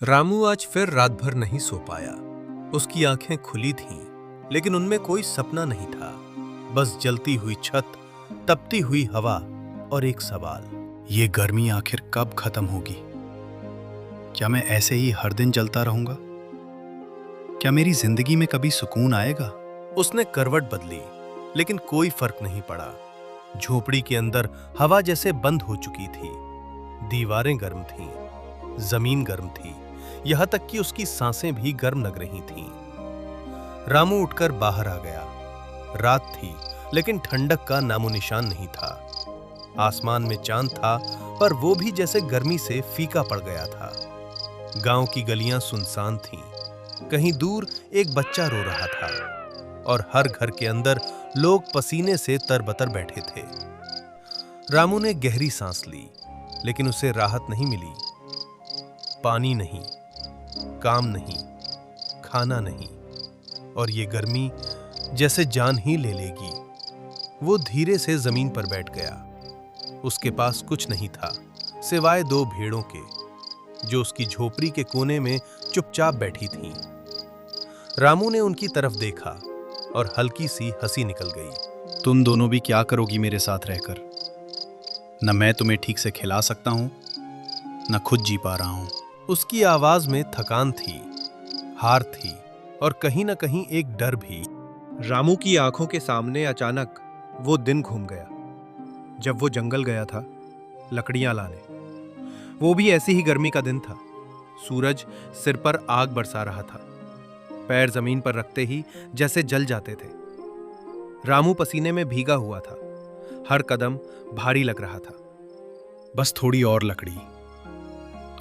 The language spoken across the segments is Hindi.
रामू आज फिर रात भर नहीं सो पाया। उसकी आंखें खुली थीं, लेकिन उनमें कोई सपना नहीं था। बस जलती हुई छत, तपती हुई हवा और एक सवाल, ये गर्मी आखिर कब खत्म होगी? क्या मैं ऐसे ही हर दिन जलता रहूंगा? क्या मेरी जिंदगी में कभी सुकून आएगा? उसने करवट बदली, लेकिन कोई फर्क नहीं पड़ा। झोपड़ी के अंदर हवा जैसे बंद हो चुकी थी। दीवारें गर्म थीं, जमीन गर्म थी, यहां तक कि उसकी सांसें भी गर्म लग रही थीं। रामू उठकर बाहर आ गया। रात थी, लेकिन ठंडक का नामोनिशान नहीं था। आसमान में चांद था, पर वो भी जैसे गर्मी से फीका पड़ गया था। गांव की गलियां सुनसान थीं। कहीं दूर एक बच्चा रो रहा था और हर घर के अंदर लोग पसीने से तरबतर बैठे थे। रामू ने गहरी सांस ली, लेकिन उसे राहत नहीं मिली। पानी नहीं, काम नहीं, खाना नहीं, और ये गर्मी जैसे जान ही ले लेगी। वो धीरे से जमीन पर बैठ गया। उसके पास कुछ नहीं था सिवाय 2 भेड़ों के, जो उसकी झोपड़ी के कोने में चुपचाप बैठी थीं। रामू ने उनकी तरफ देखा और हल्की सी हंसी निकल गई। तुम दोनों भी क्या करोगी मेरे साथ रहकर? न मैं तुम्हें ठीक से खिला सकता हूं, न खुद जी पा रहा हूं। उसकी आवाज में थकान थी, हार थी और कहीं न कहीं एक डर भी। रामू की आंखों के सामने अचानक वो दिन घूम गया, जब वो जंगल गया था लकड़ियां लाने। वो भी ऐसी ही गर्मी का दिन था। सूरज सिर पर आग बरसा रहा था। पैर जमीन पर रखते ही जैसे जल जाते थे। रामू पसीने में भीगा हुआ था। हर कदम भारी लग रहा था। बस थोड़ी और लकड़ी,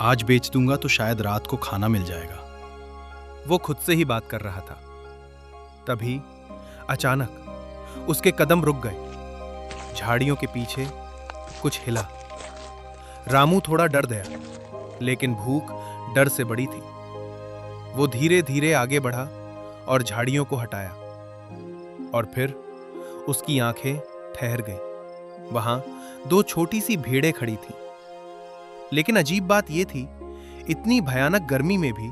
आज बेच दूंगा तो शायद रात को खाना मिल जाएगा। वो खुद से ही बात कर रहा था। तभी अचानक उसके कदम रुक गए। झाड़ियों के पीछे कुछ हिला। रामू थोड़ा डर गया, लेकिन भूख डर से बड़ी थी। वो धीरे धीरे आगे बढ़ा और झाड़ियों को हटाया, और फिर उसकी आंखें ठहर गईं। वहां 2 छोटी सी भेड़ें खड़ी थीं। लेकिन अजीब बात यह थी, इतनी भयानक गर्मी में भी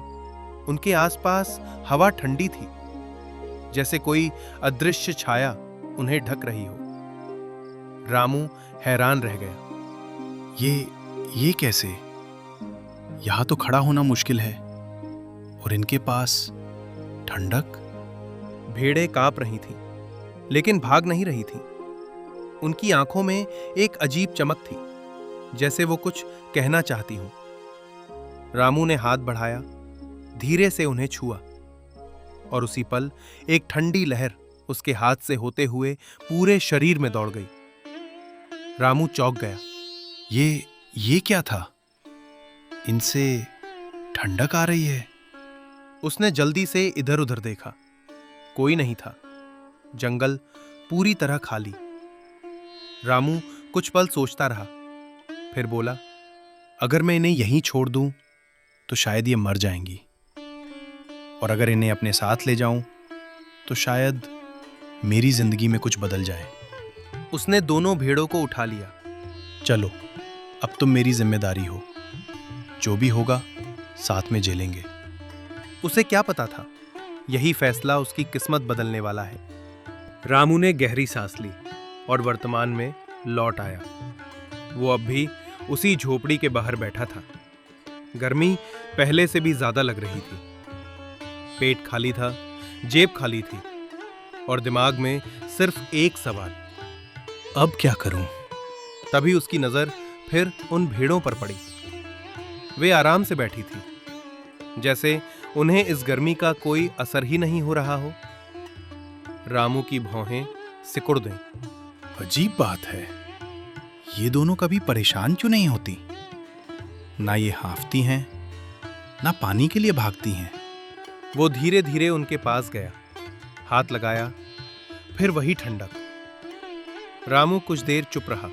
उनके आसपास हवा ठंडी थी, जैसे कोई अदृश्य छाया उन्हें ढक रही हो। रामू हैरान रह गया। ये कैसे? यहां तो खड़ा होना मुश्किल है, और इनके पास ठंडक। भेड़ें कांप रही थीं, लेकिन भाग नहीं रही थीं। उनकी आंखों में एक अजीब चमक थी, जैसे वो कुछ कहना चाहती हूं। रामू ने हाथ बढ़ाया, धीरे से उन्हें छुआ, और उसी पल एक ठंडी लहर उसके हाथ से होते हुए पूरे शरीर में दौड़ गई। रामू चौंक गया। ये क्या था? इनसे ठंडक आ रही है। उसने जल्दी से इधर उधर देखा। कोई नहीं था। जंगल पूरी तरह खाली। रामू कुछ पल सोचता रहा, फिर बोला, अगर मैं इन्हें यहीं छोड़ दूं तो शायद ये मर जाएंगी, और अगर इन्हें अपने साथ ले जाऊं तो शायद मेरी जिंदगी में कुछ बदल जाए। उसने दोनों भेड़ों को उठा लिया। चलो, अब तुम मेरी जिम्मेदारी हो। जो भी होगा साथ में झेलेंगे। उसे क्या पता था, यही फैसला उसकी किस्मत बदलने वाला है। रामू ने गहरी सांस ली और वर्तमान में लौट आया। वो अब भी उसी झोपड़ी के बाहर बैठा था। गर्मी पहले से भी ज्यादा लग रही थी। पेट खाली था, जेब खाली थी, और दिमाग में सिर्फ एक सवाल, अब क्या करूं? तभी उसकी नजर फिर उन भेड़ों पर पड़ी। वे आराम से बैठी थी, जैसे उन्हें इस गर्मी का कोई असर ही नहीं हो रहा हो। रामू की भौहें सिकुड़ गईं। अजीब बात है, ये दोनों कभी परेशान क्यों नहीं होती? ना ये हांफती हैं, ना पानी के लिए भागती हैं। वो धीरे धीरे उनके पास गया, हाथ लगाया, फिर वही ठंडक। रामू कुछ देर चुप रहा,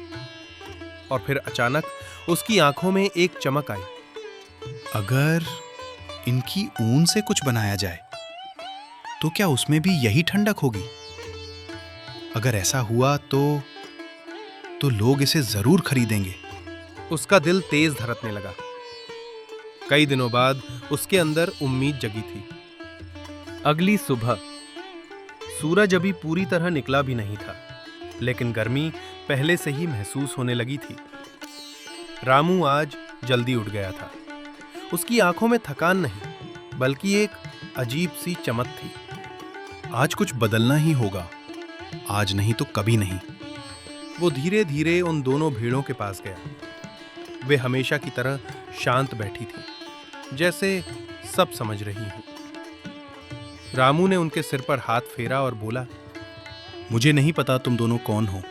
और फिर अचानक उसकी आंखों में एक चमक आई। अगर इनकी ऊन से कुछ बनाया जाए तो क्या उसमें भी यही ठंडक होगी? अगर ऐसा हुआ तो लोग इसे जरूर खरीदेंगे। उसका दिल तेज धड़कने लगा। कई दिनों बाद उसके अंदर उम्मीद जगी थी। अगली सुबह सूरज अभी पूरी तरह निकला भी नहीं था, लेकिन गर्मी पहले से ही महसूस होने लगी थी। रामू आज जल्दी उठ गया था। उसकी आंखों में थकान नहीं, बल्कि एक अजीब सी चमक थी। आज कुछ बदलना ही होगा, आज नहीं तो कभी नहीं। वो धीरे धीरे उन दोनों भेड़ों के पास गया। वे हमेशा की तरह शांत बैठी थी, जैसे सब समझ रही हूं। रामू ने उनके सिर पर हाथ फेरा और बोला, मुझे नहीं पता तुम दोनों कौन हो,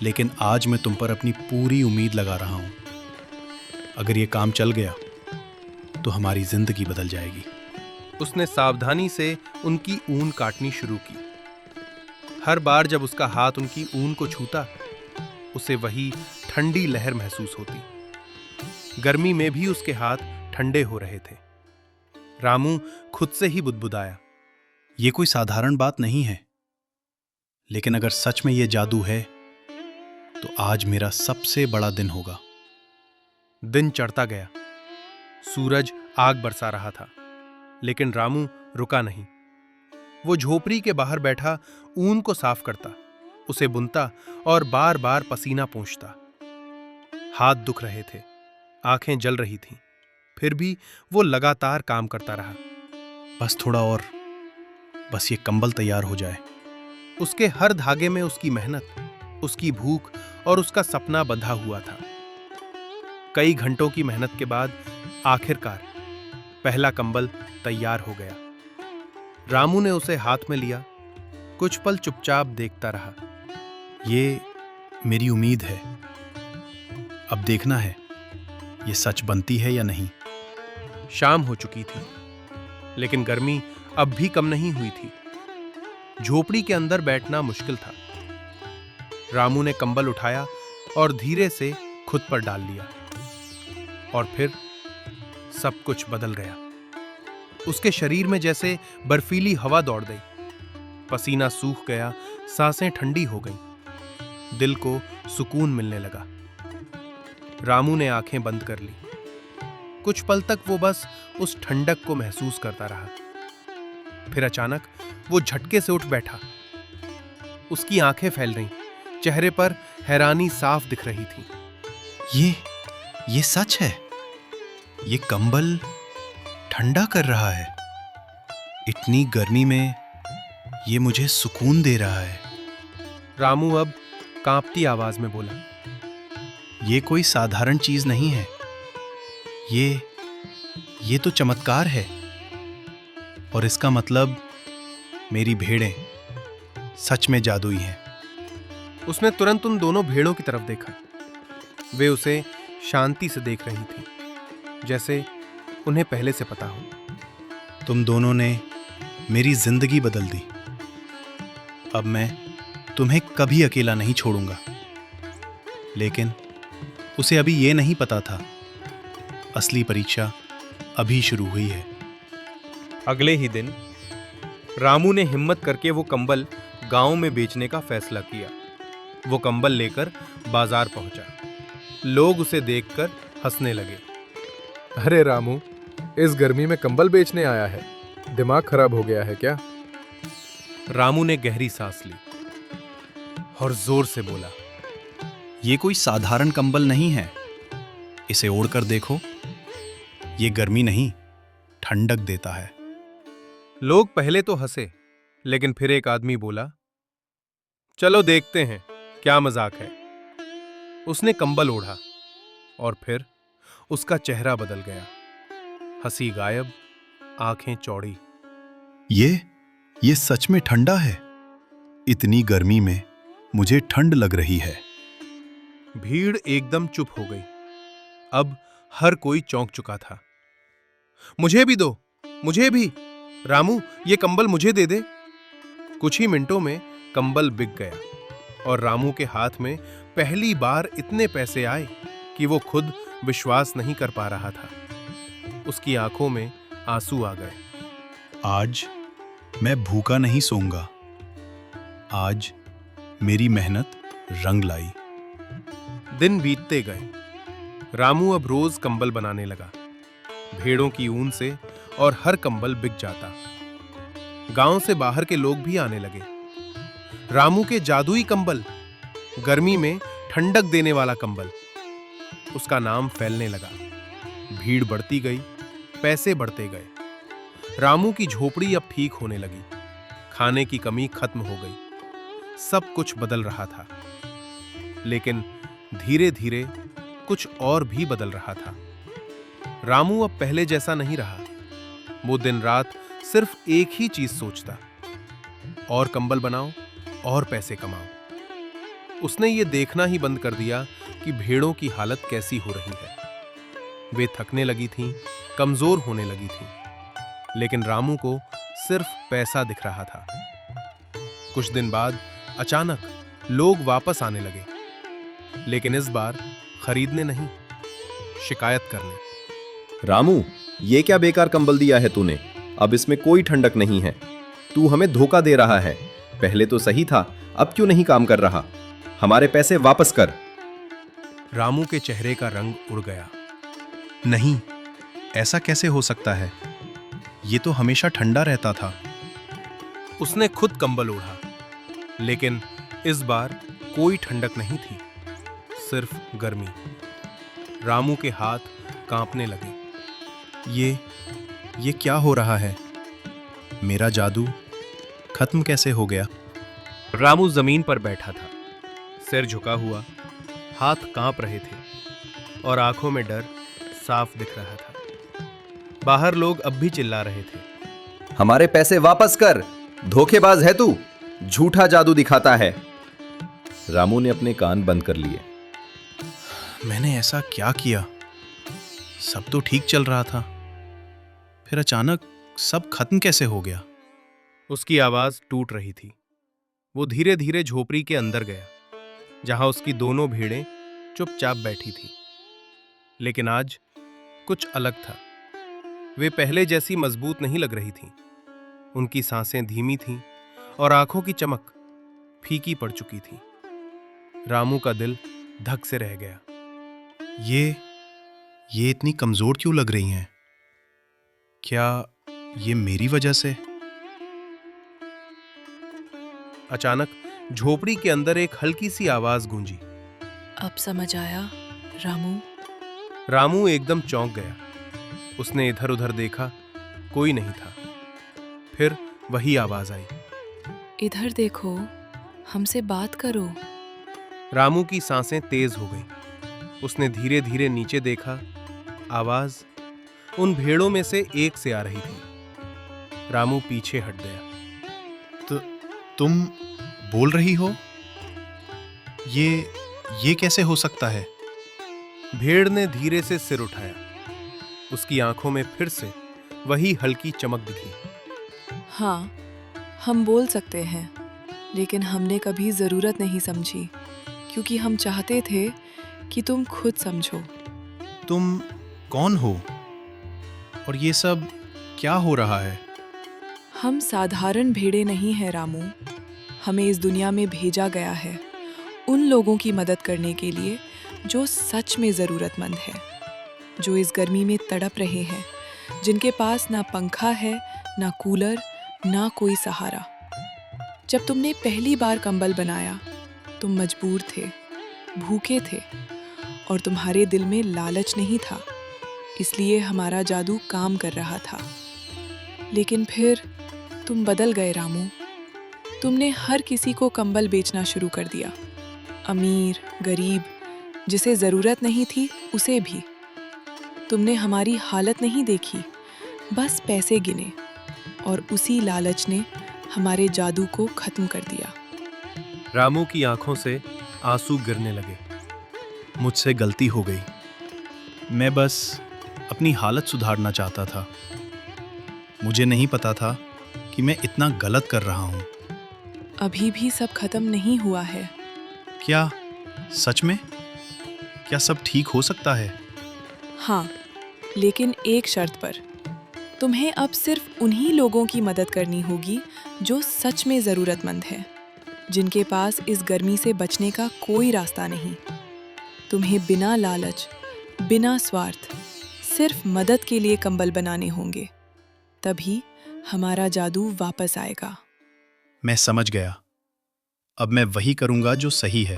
लेकिन आज मैं तुम पर अपनी पूरी उम्मीद लगा रहा हूं। अगर ये काम चल गया तो हमारी जिंदगी बदल जाएगी। उसने सावधानी से उनकी ऊन काटनी शुरू की। हर बार जब उसका हाथ उनकी ऊन को छूता, उसे वही ठंडी लहर महसूस होती। गर्मी में भी उसके हाथ ठंडे हो रहे थे। रामू खुद से ही बुदबुदाया, ये कोई साधारण बात नहीं है, लेकिन अगर सच में ये जादू है तो आज मेरा सबसे बड़ा दिन होगा। दिन चढ़ता गया। सूरज आग बरसा रहा था, लेकिन रामू रुका नहीं। वो झोपड़ी के बाहर बैठा ऊन को साफ करता, उसे बुनता और बार बार पसीना पोंछता। हाथ दुख रहे थे, आंखें जल रही थीं, फिर भी वो लगातार काम करता रहा। बस थोड़ा और, बस ये कंबल तैयार हो जाए। उसके हर धागे में उसकी मेहनत, उसकी भूख और उसका सपना बंधा हुआ था। कई घंटों की मेहनत के बाद आखिरकार पहला कंबल तैयार हो गया। रामू ने उसे हाथ में लिया, कुछ पल चुपचाप देखता रहा। ये मेरी उम्मीद है, अब देखना है ये सच बनती है या नहीं। शाम हो चुकी थी, लेकिन गर्मी अब भी कम नहीं हुई थी। झोपड़ी के अंदर बैठना मुश्किल था। रामू ने कंबल उठाया और धीरे से खुद पर डाल लिया, और फिर सब कुछ बदल गया। उसके शरीर में जैसे बर्फीली हवा दौड़ गई। पसीना सूख गया, सांसें ठंडी हो गईं, दिल को सुकून मिलने लगा। रामू ने आंखें बंद कर ली। कुछ पल तक वो बस उस ठंडक को महसूस करता रहा। फिर अचानक वो झटके से उठ बैठा। उसकी आंखें फैल रहीं, चेहरे पर हैरानी साफ दिख रही थी। ये सच है, ये कंबल ठंडा कर रहा है। इतनी गर्मी में ये मुझे सुकून दे रहा है। रामू अब कांपती आवाज में बोला, ये कोई साधारण चीज नहीं है, ये तो चमत्कार है। और इसका मतलब मेरी भेड़ें सच में जादुई हैं। उसने तुरंत उन दोनों भेड़ों की तरफ देखा। वे उसे शांति से देख रही थी, जैसे उन्हें पहले से पता हो। तुम दोनों ने मेरी जिंदगी बदल दी। अब मैं तुम्हें कभी अकेला नहीं छोड़ूंगा। लेकिन उसे अभी ये नहीं पता था, असली परीक्षा अभी शुरू हुई है। अगले ही दिन रामू ने हिम्मत करके वो कंबल गांव में बेचने का फैसला किया। वो कंबल लेकर बाजार पहुंचा। लोग उसे देखकर हंसने लगे। अरे रामू, इस गर्मी में कंबल बेचने आया है, दिमाग खराब हो गया है क्या? रामू ने गहरी सांस ली और जोर से बोला, ये कोई साधारण कंबल नहीं है, इसे ओढ़कर देखो। ये गर्मी नहीं, ठंडक देता है। लोग पहले तो हंसे, लेकिन फिर एक आदमी बोला, चलो देखते हैं क्या मजाक है। उसने कंबल ओढ़ा और फिर उसका चेहरा बदल गया। हंसी गायब, आंखें चौड़ी। ये सच में ठंडा है। इतनी गर्मी में मुझे ठंड लग रही है। भीड़ एकदम चुप हो गई। अब हर कोई चौंक चुका था। मुझे भी दो, मुझे भी। रामू, ये कंबल मुझे दे दे। कुछ ही मिनटों में कंबल बिक गया और रामू के हाथ में पहली बार इतने पैसे आए कि वो खुद विश्वास नहीं कर पा रहा था। उसकी आंखों में आंसू आ गए। आज मैं भूखा नहीं सोऊंगा। आज मेरी मेहनत रंग लाई। दिन बीतते गए। रामू अब रोज कंबल बनाने लगा। भेड़ों की ऊन से और हर कंबल बिक जाता। गांव से बाहर के लोग भी आने लगे। रामू के जादुई कंबल, गर्मी में ठंडक देने वाला कंबल, उसका नाम फैलने लगा। भीड़ बढ़ती गई, पैसे बढ़ते गए। रामू की झोपड़ी अब ठीक होने लगी। खाने की कमी खत्म हो गई। सब कुछ बदल रहा था। लेकिन धीरे धीरे कुछ और भी बदल रहा था। रामू अब पहले जैसा नहीं रहा। वो दिन रात सिर्फ एक ही चीज सोचता, और कंबल बनाओ और पैसे कमाओ। उसने ये देखना ही बंद कर दिया कि भेड़ों की हालत कैसी हो रही है। वे थकने लगी थीं, कमजोर होने लगी थीं। लेकिन रामू को सिर्फ पैसा दिख रहा था। कुछ दिन बाद अचानक लोग वापस आने लगे, लेकिन इस बार खरीदने नहीं, शिकायत करने। रामू, ये क्या बेकार कंबल दिया है तूने? अब इसमें कोई ठंडक नहीं है। तू हमें धोखा दे रहा है। पहले तो सही था, अब क्यों नहीं काम कर रहा? हमारे पैसे वापस कर। रामू के चेहरे का रंग उड़ गया। नहीं, ऐसा कैसे हो सकता है? ये तो हमेशा ठंडा रहता था। उसने खुद कंबल ओढ़ा, लेकिन इस बार कोई ठंडक नहीं थी, सिर्फ गर्मी। रामू के हाथ कांपने लगे। ये क्या हो रहा है? मेरा जादू खत्म कैसे हो गया? रामू जमीन पर बैठा था, सिर झुका हुआ, हाथ कांप रहे थे और आंखों में डर साफ दिख रहा था। बाहर लोग अब भी चिल्ला रहे थे, हमारे पैसे वापस कर, धोखेबाज है तू, झूठा जादू दिखाता है। रामू ने अपने कान बंद कर लिए। मैंने ऐसा क्या किया? सब तो ठीक चल रहा था, फिर अचानक सब खत्म कैसे हो गया? उसकी आवाज टूट रही थी। वो धीरे धीरे झोपड़ी के अंदर गया, जहां उसकी दोनों भेड़ें चुपचाप बैठी थी। लेकिन आज कुछ अलग था। वे पहले जैसी मजबूत नहीं लग रही थीं। उनकी सांसें धीमी थीं और आंखों की चमक फीकी पड़ चुकी थी। रामू का दिल धक से रह गया। ये इतनी कमजोर क्यों लग रही हैं? क्या ये मेरी वजह से? अचानक झोपड़ी के अंदर एक हल्की सी आवाज गूंजी। अब समझ आया रामू? रामू एकदम चौंक गया। उसने इधर उधर देखा, कोई नहीं था। फिर वही आवाज आई, इधर देखो, हमसे बात करो। रामू की सांसें तेज हो गईं। उसने धीरे धीरे नीचे देखा। आवाज उन भेड़ों में से एक से आ रही थी। रामू पीछे हट गया। तुम बोल रही हो? ये कैसे हो सकता है? भेड़ ने धीरे से सिर उठाया। उसकी आंखों में फिर से वही हल्की चमक दिखी। हाँ, हम बोल सकते हैं, लेकिन हमने कभी जरूरत नहीं समझी, क्योंकि हम चाहते थे कि तुम खुद समझो। तुम कौन हो? और ये सब क्या हो रहा है? हम साधारण भेड़े नहीं हैं रामू। हमें इस दुनिया में भेजा गया है उन लोगों की मदद करने के लिए जो सच में ज़रूरतमंद है, जो इस गर्मी में तड़प रहे हैं, जिनके पास ना पंखा है, ना कूलर, ना कोई सहारा। जब तुमने पहली बार कंबल बनाया, तुम मजबूर थे, भूखे थे, और तुम्हारे दिल में लालच नहीं था, इसलिए हमारा जादू काम कर रहा था। लेकिन फिर तुम बदल गए रामू। तुमने हर किसी को कंबल बेचना शुरू कर दिया, अमीर, गरीब, जिसे ज़रूरत नहीं थी उसे भी। तुमने हमारी हालत नहीं देखी, बस पैसे गिने, और उसी लालच ने हमारे जादू को ख़त्म कर दिया। रामू की आंखों से आंसू गिरने लगे। मुझसे गलती हो गई। मैं बस अपनी हालत सुधारना चाहता था। मुझे नहीं पता था कि मैं इतना गलत कर रहा हूँ। अभी भी सब खत्म नहीं हुआ है। क्या सच में? क्या सब ठीक हो सकता है? हाँ, लेकिन एक शर्त पर। तुम्हें अब सिर्फ उन्हीं लोगों की मदद करनी होगी जो सच में ज़रूरतमंद हैं, जिनके पास इस गर्मी से बचने का कोई रास्ता नहीं। तुम्हें बिना लालच, बिना स्वार्थ, सिर्फ मदद के लिए कंबल बनाने होंगे, तभी हमारा जादू वापस आएगा। मैं समझ गया। अब मैं वही करूंगा जो सही है।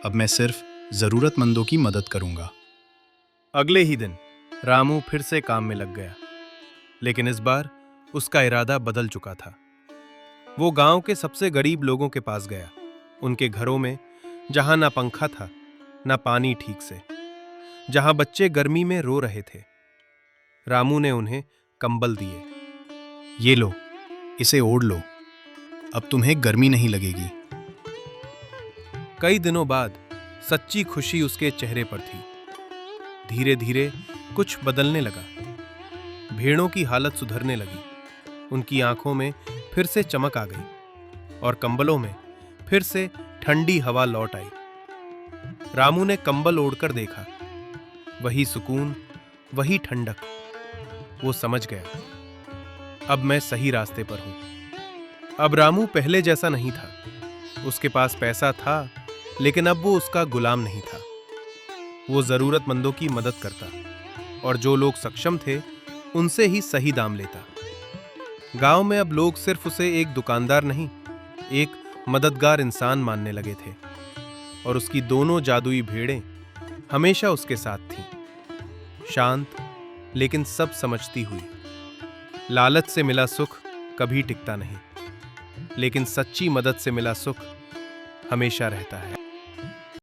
अब मैं सिर्फ जरूरतमंदों की मदद करूंगा। अगले ही दिन रामू फिर से काम में लग गया, लेकिन इस बार उसका इरादा बदल चुका था। वो गांव के सबसे गरीब लोगों के पास गया, उनके घरों में जहां ना पंखा था ना पानी ठीक से, जहां बच्चे गर्मी में रो रहे थे। रामू ने उन्हें कंबल दिए। ये लो, इसे ओढ़ लो। अब तुम्हें गर्मी नहीं लगेगी। कई दिनों बाद सच्ची खुशी उसके चेहरे पर थी। धीरे धीरे कुछ बदलने लगा। भेड़ों की हालत सुधरने लगी। उनकी आंखों में फिर से चमक आ गई और कंबलों में फिर से ठंडी हवा लौट आई। रामू ने कंबल ओढ़कर देखा, वही सुकून, वही ठंडक। वो समझ गया, अब मैं सही रास्ते पर हूं। अब रामू पहले जैसा नहीं था। उसके पास पैसा था, लेकिन अब वो उसका गुलाम नहीं था। वो जरूरतमंदों की मदद करता और जो लोग सक्षम थे उनसे ही सही दाम लेता। गांव में अब लोग सिर्फ उसे एक दुकानदार नहीं, एक मददगार इंसान मानने लगे थे। और उसकी दोनों जादुई भेड़ें हमेशा उसके साथ थीं, शांत लेकिन सब समझती हुई। लालच से मिला सुख कभी टिकता नहीं, लेकिन सच्ची मदद से मिला सुख हमेशा रहता है।